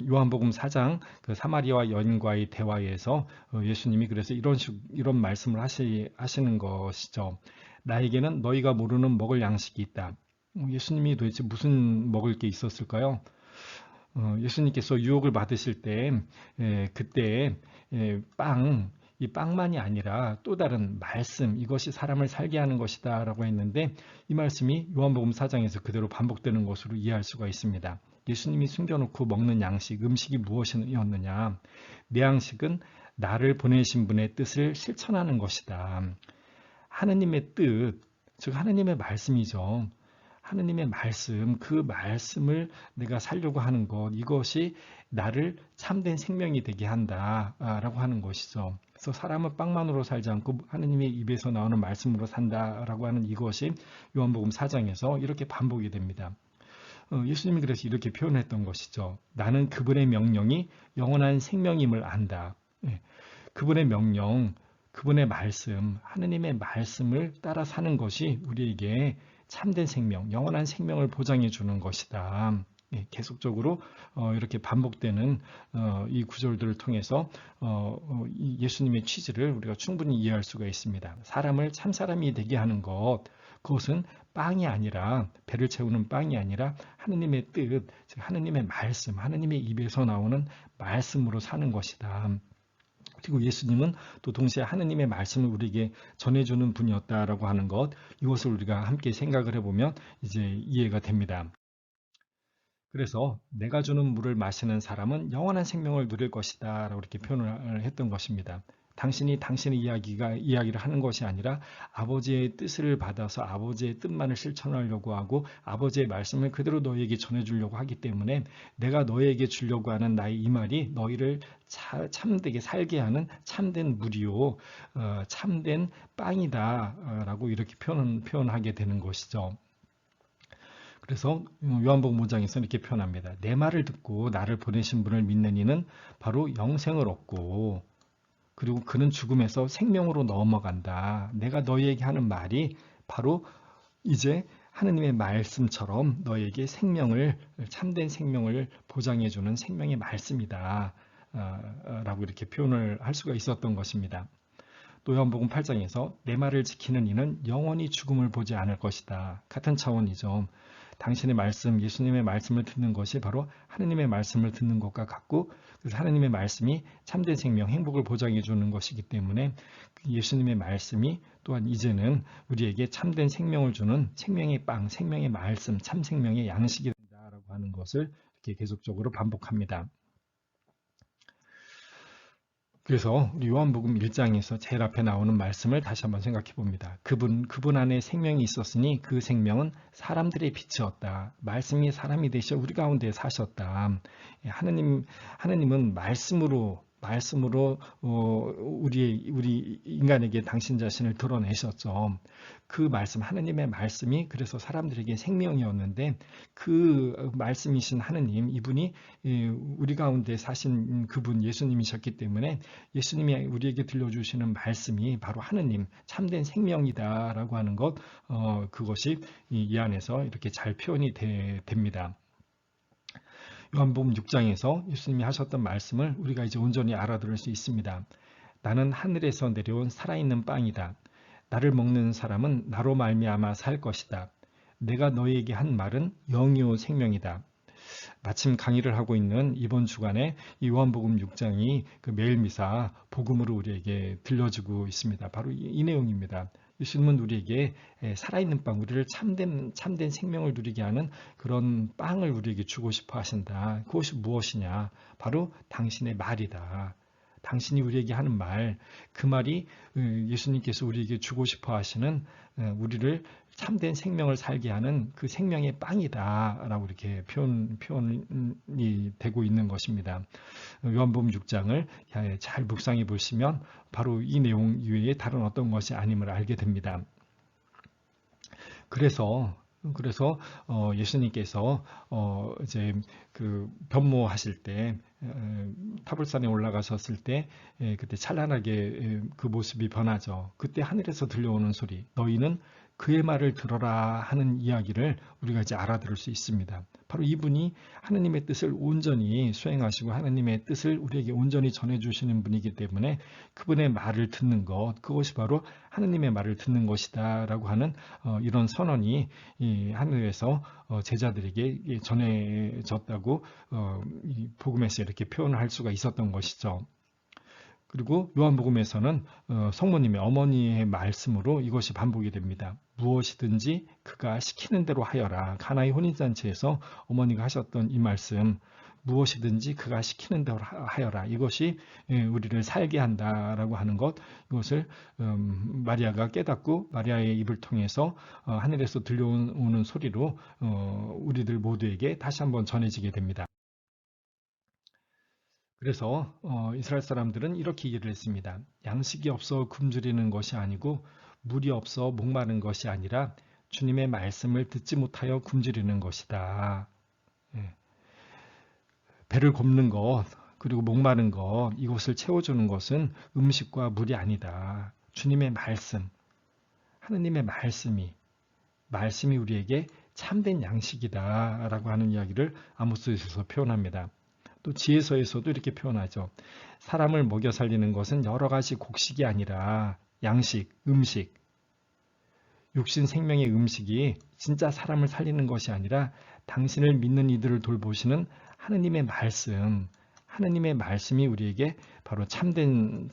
요한복음 4장 그 사마리아 여인과의 대화에서 예수님이 그래서 이런 말씀을 하시는 것이죠. 나에게는 너희가 모르는 먹을 양식이 있다. 예수님이 도대체 무슨 먹을 게 있었을까요? 예수님께서 유혹을 받으실 때 그때 이 빵만이 아니라 또 다른 말씀, 이것이 사람을 살게 하는 것이다 라고 했는데 이 말씀이 요한복음 4장에서 그대로 반복되는 것으로 이해할 수가 있습니다. 예수님이 숨겨놓고 먹는 양식, 음식이 무엇이었느냐? 내 양식은 나를 보내신 분의 뜻을 실천하는 것이다. 하느님의 뜻, 즉 하느님의 말씀이죠. 하느님의 말씀, 그 말씀을 내가 살려고 하는 것, 이것이 나를 참된 생명이 되게 한다라고 하는 것이죠. 그래서 사람은 빵만으로 살지 않고 하느님의 입에서 나오는 말씀으로 산다라고 하는 이것이 요한복음 4장에서 이렇게 반복이 됩니다. 예수님이 그래서 이렇게 표현했던 것이죠. 나는 그분의 명령이 영원한 생명임을 안다. 예, 그분의 명령, 그분의 말씀, 하느님의 말씀을 따라 사는 것이 우리에게 참된 생명, 영원한 생명을 보장해 주는 것이다. 예, 계속적으로 이렇게 반복되는 이 구절들을 통해서 이 예수님의 취지를 우리가 충분히 이해할 수가 있습니다. 사람을 참 사람이 되게 하는 것, 그것은 빵이 아니라 배를 채우는 빵이 아니라 하느님의 뜻, 즉 하느님의 말씀, 하느님의 입에서 나오는 말씀으로 사는 것이다. 그리고 예수님은 또 동시에 하느님의 말씀을 우리에게 전해주는 분이었다라고 하는 것, 이것을 우리가 함께 생각을 해보면 이제 이해가 됩니다. 그래서 내가 주는 물을 마시는 사람은 영원한 생명을 누릴 것이다 라고 이렇게 표현을 했던 것입니다. 당신이 당신의 이야기를 하는 것이 아니라 아버지의 뜻을 받아서 아버지의 뜻만을 실천하려고 하고 아버지의 말씀을 그대로 너희에게 전해주려고 하기 때문에 내가 너희에게 주려고 하는 나의 이 말이 너희를 참되게 살게 하는 참된 물이요 참된 빵이다 라고 이렇게 표현하게 되는 것이죠. 그래서 요한복음 5장에서 이렇게 표현합니다. 내 말을 듣고 나를 보내신 분을 믿는 이는 바로 영생을 얻고 그리고 그는 죽음에서 생명으로 넘어간다. 내가 너희에게 하는 말이 바로 이제 하느님의 말씀처럼 너희에게 생명을 참된 생명을 보장해 주는 생명의 말씀이다. 라고 이렇게 표현을 할 수가 있었던 것입니다. 또 요한복음 8장에서 내 말을 지키는 이는 영원히 죽음을 보지 않을 것이다. 같은 차원이죠. 당신의 말씀, 예수님의 말씀을 듣는 것이 바로 하느님의 말씀을 듣는 것과 같고 그래서 하느님의 말씀이 참된 생명, 행복을 보장해 주는 것이기 때문에 예수님의 말씀이 또한 이제는 우리에게 참된 생명을 주는 생명의 빵, 생명의 말씀, 참 생명의 양식이 된다라고 하는 것을 이렇게 계속적으로 반복합니다. 그래서 우리 요한복음 1장에서 제일 앞에 나오는 말씀을 다시 한번 생각해 봅니다. 그분 안에 생명이 있었으니 그 생명은 사람들의 빛이었다. 말씀이 사람이 되셔 우리 가운데 사셨다. 하느님은 말씀으로 우리 인간에게 당신 자신을 드러내셨죠. 그 말씀, 하느님의 말씀이 그래서 사람들에게 생명이었는데 그 말씀이신 하느님, 이분이 우리 가운데 사신 그분 예수님이셨기 때문에 예수님이 우리에게 들려주시는 말씀이 바로 하느님, 참된 생명이다라고 하는 것, 그것이 이 안에서 이렇게 잘 표현이 됩니다. 요한복음 6장에서 예수님이 하셨던 말씀을 우리가 이제 온전히 알아들을 수 있습니다. 나는 하늘에서 내려온 살아있는 빵이다. 나를 먹는 사람은 나로 말미암아 살 것이다. 내가 너희에게 한 말은 영이요 생명이다. 마침 강의를 하고 있는 이번 주간에 이 요한복음 6장이 그 매일 미사 복음으로 우리에게 들려주고 있습니다. 바로 이 내용입니다. 예수님은 우리에게 살아있는 빵, 우리를 참된 생명을 누리게 하는 그런 빵을 우리에게 주고 싶어 하신다. 그것이 무엇이냐? 바로 당신의 말이다. 당신이 우리에게 하는 말, 그 말이 예수님께서 우리에게 주고 싶어 하시는 우리를 참된 생명을 살게 하는 그 생명의 빵이다라고 이렇게 표현이 되고 있는 것입니다. 요한복음 6장을 잘 묵상해 보시면 바로 이 내용 이외에 다른 어떤 것이 아님을 알게 됩니다. 그래서 그래서 예수님께서 이제 그 변모하실 때 타불산에 올라가셨을 때 그때 찬란하게 그 모습이 변하죠. 그때 하늘에서 들려오는 소리, 너희는 그의 말을 들어라 하는 이야기를 우리가 이제 알아들을 수 있습니다. 바로 이분이 하느님의 뜻을 온전히 수행하시고 하느님의 뜻을 우리에게 온전히 전해주시는 분이기 때문에 그분의 말을 듣는 것, 그것이 바로 하느님의 말을 듣는 것이다 라고 하는 이런 선언이 이 하늘에서 제자들에게 전해졌다고 이 복음에서 이렇게 표현할 수가 있었던 것이죠. 그리고 요한복음에서는 성모님의 어머니의 말씀으로 이것이 반복이 됩니다. 무엇이든지 그가 시키는 대로 하여라. 가나의 혼인잔치에서 어머니가 하셨던 이 말씀, 무엇이든지 그가 시키는 대로 하여라. 이것이 우리를 살게 한다라고 하는 것, 이것을 마리아가 깨닫고 마리아의 입을 통해서 하늘에서 들려오는 소리로 우리들 모두에게 다시 한번 전해지게 됩니다. 그래서 이스라엘 사람들은 이렇게 얘기를 했습니다. 양식이 없어 굶주리는 것이 아니고 물이 없어 목마른 것이 아니라 주님의 말씀을 듣지 못하여 굶주리는 것이다. 예. 배를 곱는 것 그리고 목마른 것 이것을 채워주는 것은 음식과 물이 아니다. 주님의 말씀, 하느님의 말씀이 우리에게 참된 양식이다 라고 하는 이야기를 아모스에서 표현합니다. 또 지혜서에서도 이렇게 표현하죠. 사람을 먹여 살리는 것은 여러 가지 곡식이 아니라 양식, 음식, 육신 생명의 음식이 진짜 사람을 살리는 것이 아니라 당신을 믿는 이들을 돌보시는 하느님의 말씀이 우리에게 바로 참된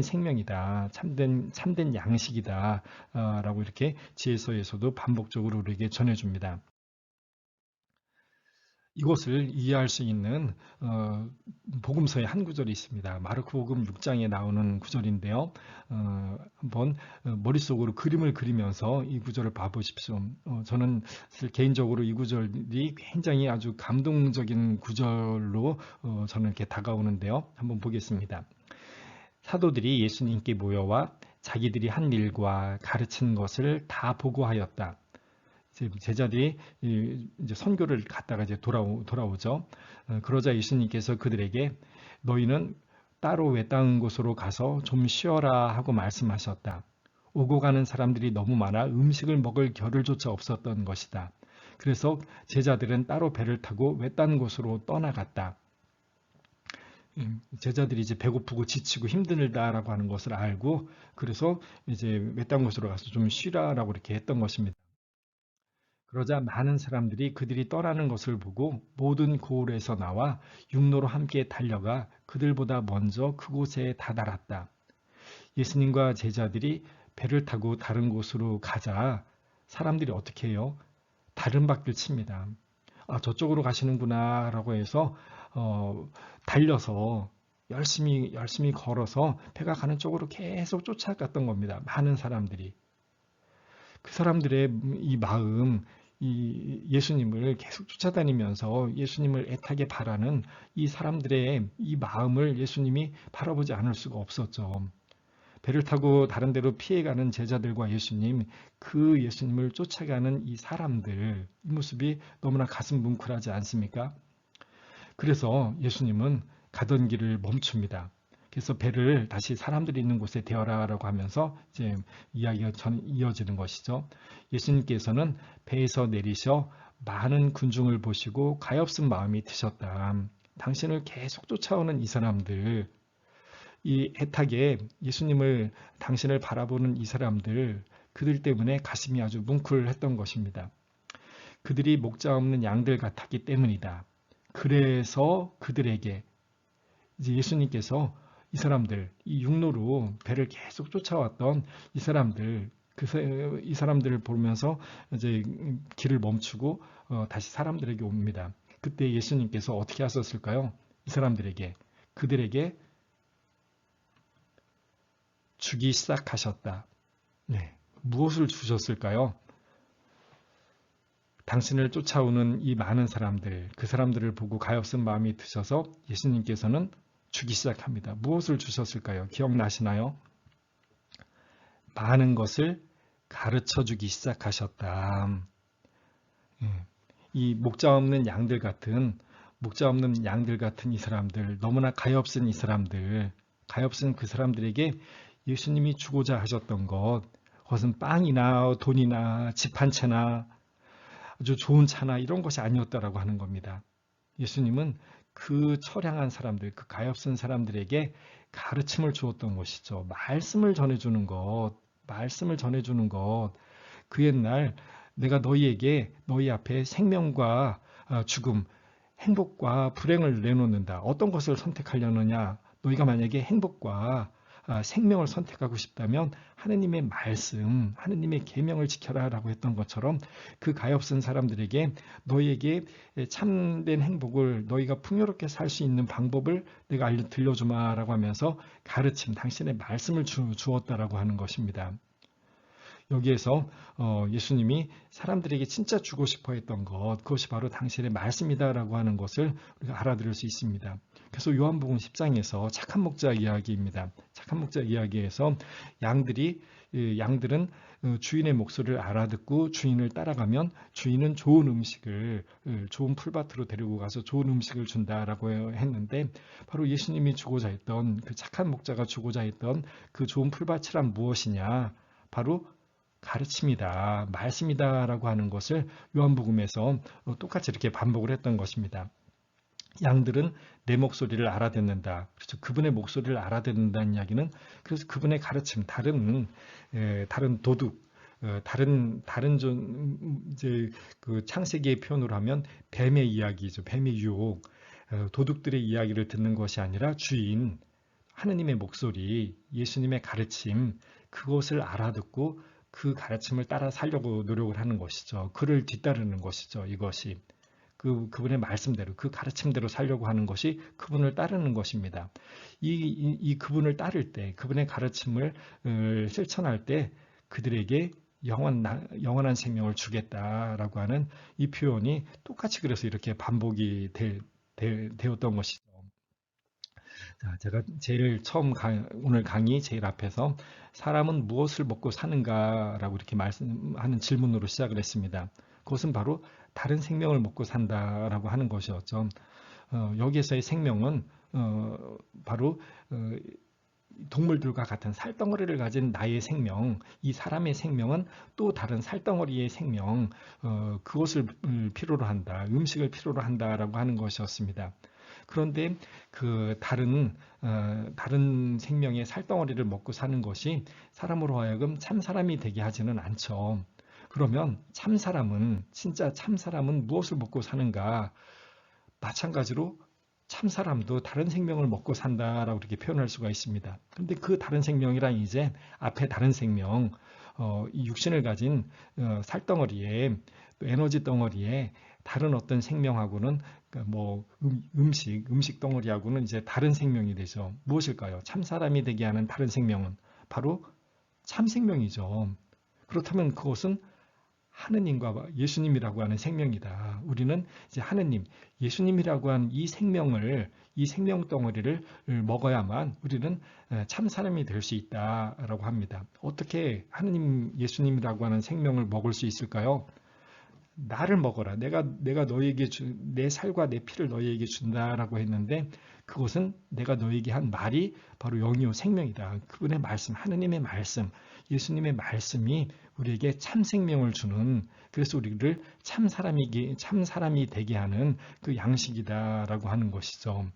생명이다, 참된 양식이다 라고 이렇게 지혜서에서도 반복적으로 우리에게 전해줍니다. 이것을 이해할 수 있는 복음서의 한 구절이 있습니다. 마르코복음 6장에 나오는 구절인데요. 한번 머릿속으로 그림을 그리면서 이 구절을 봐보십시오. 저는 사실 개인적으로 이 구절이 굉장히 아주 감동적인 구절로 저는 이렇게 다가오는데요. 한번 보겠습니다. 사도들이 예수님께 모여와 자기들이 한 일과 가르친 것을 다 보고하였다. 제자들이 이제 선교를 갔다가 이제 돌아오죠. 그러자 예수님께서 그들에게 너희는 따로 외딴 곳으로 가서 좀 쉬어라 하고 말씀하셨다. 오고 가는 사람들이 너무 많아 음식을 먹을 겨를조차 없었던 것이다. 그래서 제자들은 따로 배를 타고 외딴 곳으로 떠나갔다. 제자들이 이제 배고프고 지치고 힘들다라고 하는 것을 알고 그래서 이제 외딴 곳으로 가서 좀 쉬라라고 이렇게 했던 것입니다. 그러자 많은 사람들이 그들이 떠나는 것을 보고 모든 고을에서 나와 육로로 함께 달려가 그들보다 먼저 그곳에 다다랐다. 예수님과 제자들이 배를 타고 다른 곳으로 가자 사람들이 어떻게 해요? 다른 바퀴를 칩니다. 아, 저쪽으로 가시는구나 라고 해서 달려서 열심히 걸어서 배가 가는 쪽으로 계속 쫓아갔던 겁니다. 많은 사람들이. 그 사람들의 이 마음, 이 예수님을 계속 쫓아다니면서 예수님을 애타게 바라는 이 사람들의 이 마음을 예수님이 바라보지 않을 수가 없었죠. 배를 타고 다른 데로 피해가는 제자들과 예수님, 그 예수님을 쫓아가는 이 사람들, 이 모습이 너무나 가슴 뭉클하지 않습니까? 그래서 예수님은 가던 길을 멈춥니다. 그래서 배를 다시 사람들이 있는 곳에 대어라라고 하면서 이제 이야기가 이어지는 것이죠. 예수님께서는 배에서 내리셔 많은 군중을 보시고 가엾은 마음이 드셨다. 당신을 계속 쫓아오는 이 사람들, 이 애타게 예수님을 당신을 바라보는 이 사람들, 그들 때문에 가슴이 아주 뭉클했던 것입니다. 그들이 목자 없는 양들 같았기 때문이다. 그래서 그들에게 이제 예수님께서 이 사람들, 이 육로로 배를 계속 쫓아왔던 이 사람들, 이 사람들을 보면서 이제 길을 멈추고 다시 사람들에게 옵니다. 그때 예수님께서 어떻게 하셨을까요? 이 사람들에게, 그들에게 주기 시작하셨다. 네. 무엇을 주셨을까요? 당신을 쫓아오는 이 많은 사람들, 그 사람들을 보고 가엾은 마음이 드셔서 예수님께서는 주기 시작합니다. 무엇을 주셨을까요? 기억나시나요? 많은 것을 가르쳐 주기 시작하셨다. 예. 이 목자 없는 양들 같은 이 사람들, 너무나 가엾은 이 사람들, 가엾은 그 사람들에게 예수님이 주고자 하셨던 것, 그것은 빵이나 돈이나 집 한 채나 아주 좋은 차나 이런 것이 아니었다라고 하는 겁니다. 예수님은 그 처량한 사람들, 그 가엾은 사람들에게 가르침을 주었던 것이죠. 말씀을 전해주는 것. 그 옛날 내가 너희에게 너희 앞에 생명과 죽음, 행복과 불행을 내놓는다. 어떤 것을 선택하려느냐? 너희가 만약에 행복과 생명을 선택하고 싶다면 하느님의 말씀, 하느님의 계명을 지켜라라고 했던 것처럼 그 가엾은 사람들에게 너희에게 참된 행복을 너희가 풍요롭게 살 수 있는 방법을 내가 들려주마라고 하면서 가르침, 당신의 말씀을 주었다라고 하는 것입니다. 여기에서 예수님이 사람들에게 진짜 주고 싶어 했던 것, 그것이 바로 당신의 말씀이다라고 하는 것을 우리가 알아들을 수 있습니다. 그래서 요한복음 10장에서 착한 목자 이야기입니다. 착한 목자 이야기에서 양들은 주인의 목소리를 알아듣고 주인을 따라가면 주인은 좋은 풀밭으로 데리고 가서 좋은 음식을 준다라고 했는데, 바로 예수님이 주고자 했던, 그 착한 목자가 주고자 했던 그 좋은 풀밭이란 무엇이냐? 바로 가르침이다, 말씀이다라고 하는 것을 요한복음에서 똑같이 이렇게 반복을 했던 것입니다. 양들은 내 목소리를 알아듣는다. 그렇죠. 그분의 목소리를 알아듣는다는 이야기는, 그래서 그분의 가르침, 다른 도둑, 다른 좀 이제 그 창세기의 표현으로 하면 뱀의 이야기죠. 뱀의 유혹, 도둑들의 이야기를 듣는 것이 아니라 주인, 하느님의 목소리, 예수님의 가르침, 그것을 알아듣고 그 가르침을 따라 살려고 노력을 하는 것이죠. 그를 뒤따르는 것이죠. 이것이 그분의 말씀대로, 그 가르침대로 살려고 하는 것이 그분을 따르는 것입니다. 이 그분을 따를 때, 그분의 가르침을 실천할 때 그들에게 영원한 생명을 주겠다라고 하는 이 표현이 똑같이 그래서 이렇게 반복이 되었던 것이죠. 자, 제가 제일 처음 오늘 강의 제일 앞에서 사람은 무엇을 먹고 사는가라고 이렇게 말씀하는 질문으로 시작을 했습니다. 그것은 바로 다른 생명을 먹고 산다라고 하는 것이었죠. 여기에서의 생명은 바로 동물들과 같은 살덩어리를 가진 나의 생명, 이 사람의 생명은 또 다른 살덩어리의 생명, 그것을 필요로 한다, 음식을 필요로 한다라고 하는 것이었습니다. 그런데 그 다른 생명의 살덩어리를 먹고 사는 것이 사람으로 하여금 참 사람이 되게 하지는 않죠. 그러면 진짜 참 사람은 무엇을 먹고 사는가? 마찬가지로 참 사람도 다른 생명을 먹고 산다라고 이렇게 표현할 수가 있습니다. 그런데 그 다른 생명이란 이제 앞에 다른 생명, 이 육신을 가진 살덩어리에, 또 에너지 덩어리에 다른 어떤 생명하고는, 그러니까 뭐 음식 덩어리하고는 이제 다른 생명이 되죠. 무엇일까요? 참 사람이 되게 하는 다른 생명은 바로 참 생명이죠. 그렇다면 그것은 하느님과 예수님이라고 하는 생명이다. 우리는 이제 하느님, 예수님이라고 하는 이 생명 덩어리를 먹어야만 우리는 참 사람이 될 수 있다라고 합니다. 어떻게 하느님, 예수님이라고 하는 생명을 먹을 수 있을까요? 나를 먹어라. 내가 너에게 내 살과 내 피를 너희에게 준다라고 했는데, 그것은 내가 너에게 한 말이 바로 영이요 생명이다. 그분의 말씀, 하느님의 말씀, 예수님의 말씀이 우리에게 참 생명을 주는, 그래서 우리를 참 사람이 되게 하는 그 양식이다라고 하는 것이죠.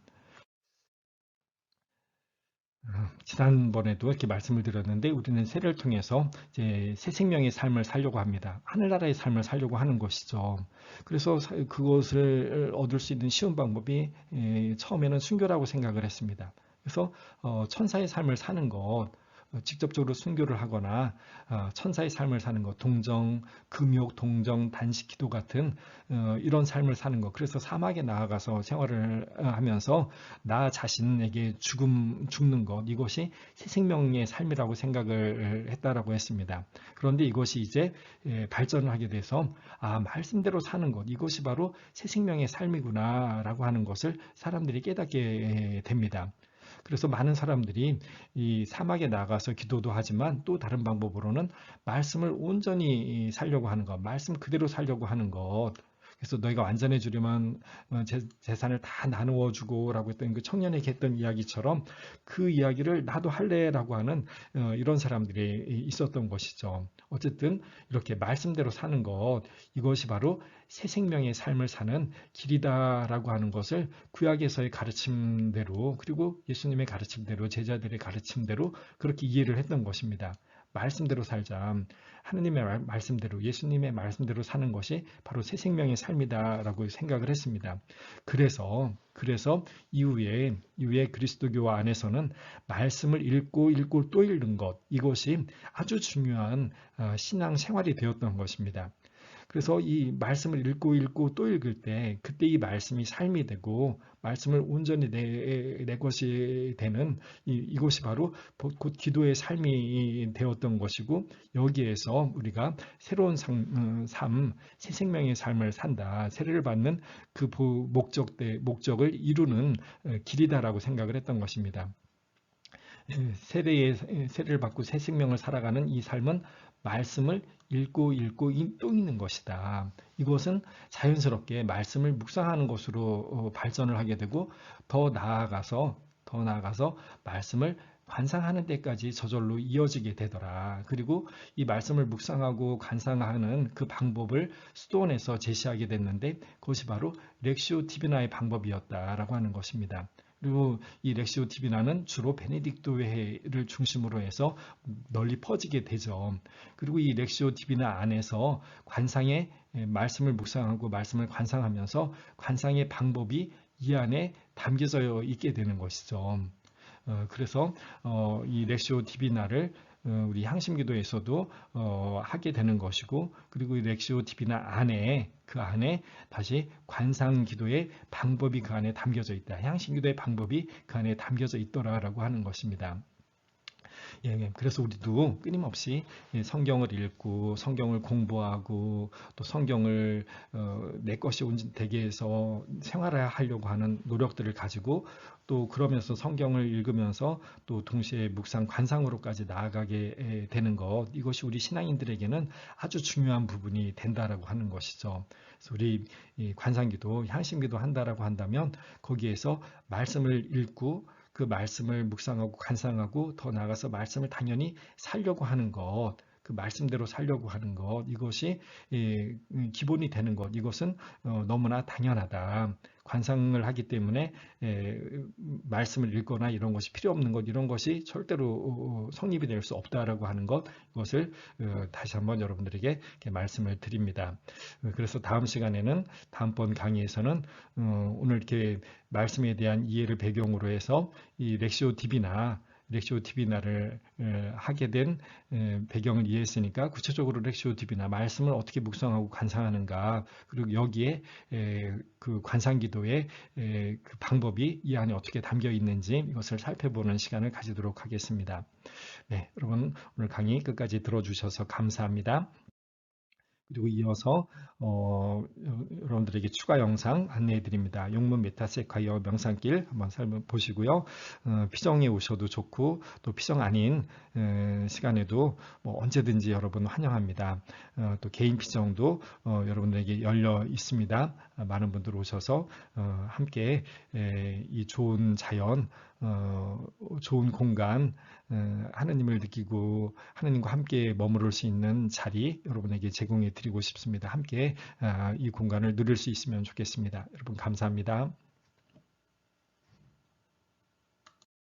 지난번에도 이렇게 말씀을 드렸는데, 우리는 세례를 통해서 이제 새 생명의 삶을 살려고 합니다. 하늘나라의 삶을 살려고 하는 것이죠. 그래서 그것을 얻을 수 있는 쉬운 방법이 처음에는 순교라고 생각을 했습니다. 그래서 천사의 삶을 사는 것, 직접적으로 순교를 하거나 천사의 삶을 사는 것, 동정, 금욕, 동정, 단식, 기도 같은 이런 삶을 사는 것. 그래서 사막에 나아가서 생활을 하면서 나 자신에게 죽는 것, 이것이 새 생명의 삶이라고 생각을 했다라고 했습니다. 그런데 이것이 이제 발전을 하게 돼서 말씀대로 사는 것, 이것이 바로 새 생명의 삶이구나라고 하는 것을 사람들이 깨닫게 됩니다. 그래서 많은 사람들이 이 사막에 나가서 기도도 하지만 또 다른 방법으로는 말씀을 온전히 살려고 하는 것, 말씀 그대로 살려고 하는 것. 그래서 너희가 완전해지려면 재산을 다 나누어 주고라고 했던 그 청년에게 했던 이야기처럼 그 이야기를 나도 할래라고 하는 이런 사람들이 있었던 것이죠. 어쨌든 이렇게 말씀대로 사는 것, 이것이 바로 새 생명의 삶을 사는 길이다라고 하는 것을 구약에서의 가르침대로, 그리고 예수님의 가르침대로, 제자들의 가르침대로 그렇게 이해를 했던 것입니다. 말씀대로 살자. 하느님의 말씀대로, 예수님의 말씀대로 사는 것이 바로 새 생명의 삶이다라고 생각을 했습니다. 그래서 이후에 그리스도교 안에서는 말씀을 읽고 또 읽는 것, 이것이 아주 중요한 신앙 생활이 되었던 것입니다. 그래서 이 말씀을 읽고 또 읽을 때 그때 이 말씀이 삶이 되고 말씀을 온전히 내 것이 되는 이것이 바로 곧 기도의 삶이 되었던 것이고, 여기에서 우리가 새로운 삶, 새 생명의 삶을 산다, 세례를 받는 그 목적을 이루는 길이다라고 생각을 했던 것입니다. 세례를 받고 새 생명을 살아가는 이 삶은 말씀을 읽고 또 읽는 것이다. 이것은 자연스럽게 말씀을 묵상하는 것으로 발전을 하게 되고 더 나아가서 말씀을 관상하는 데까지 저절로 이어지게 되더라. 그리고 이 말씀을 묵상하고 관상하는 그 방법을 수도원에서 제시하게 됐는데 그것이 바로 렉시오 디비나의 방법이었다라고 하는 것입니다. 그리고 이 렉시오 디비나는 주로 베네딕토 회를 중심으로 해서 널리 퍼지게 되죠. 그리고 이 렉시오 디비나 안에서 관상의 말씀을 묵상하고 말씀을 관상하면서 관상의 방법이 이 안에 담겨져 있게 되는 것이죠. 그래서 이 렉시오 디비나를 우리 향심기도에서도 하게 되는 것이고, 그리고 이 렉시오 디비나 그 안에 다시 관상기도의 방법이 그 안에 담겨져 있다. 향심기도의 방법이 그 안에 담겨져 있더라라고 하는 것입니다. 그래서 우리도 끊임없이 성경을 읽고 성경을 공부하고 또 성경을 내 것이 되게 해서 생활하려고 하는 노력들을 가지고, 또 그러면서 성경을 읽으면서 또 동시에 묵상 관상으로까지 나아가게 되는 것, 이것이 우리 신앙인들에게는 아주 중요한 부분이 된다라고 하는 것이죠. 그래서 우리 관상기도, 향신기도 한다라고 한다면 거기에서 말씀을 읽고 그 말씀을 묵상하고 관상하고 더 나아가서 말씀을 당연히 살려고 하는 것, 그 말씀대로 살려고 하는 것, 이것이 기본이 되는 것, 이것은 너무나 당연하다. 관상을 하기 때문에 말씀을 읽거나 이런 것이 필요 없는 것, 이런 것이 절대로 성립이 될 수 없다라고 하는 것, 이것을 다시 한번 여러분들에게 말씀을 드립니다. 그래서 다음 시간에는, 다음번 강의에서는 오늘 이렇게 말씀에 대한 이해를 배경으로 해서 이 렉시오 디비나를 하게 된 배경을 이해했으니까 구체적으로 렉시오 디비나 말씀을 어떻게 묵상하고 관상하는가, 그리고 여기에 그 관상기도의 그 방법이 이 안에 어떻게 담겨 있는지 이것을 살펴보는 시간을 가지도록 하겠습니다. 네, 여러분 오늘 강의 끝까지 들어주셔서 감사합니다. 그리고 이어서 여러분들에게 추가 영상 안내해 드립니다. 용문 메타세콰이어 명상길 한번 보시고요. 피정에 오셔도 좋고 또 피정 아닌 시간에도 뭐 언제든지 여러분 환영합니다. 또 개인 피정도 여러분들에게 열려 있습니다. 많은 분들 오셔서 함께 이 좋은 자연, 좋은 공간, 하느님을 느끼고 하느님과 함께 머무를 수 있는 자리 여러분에게 제공해 드리고 싶습니다. 함께 이 공간을 누릴 수 있으면 좋겠습니다. 여러분 감사합니다.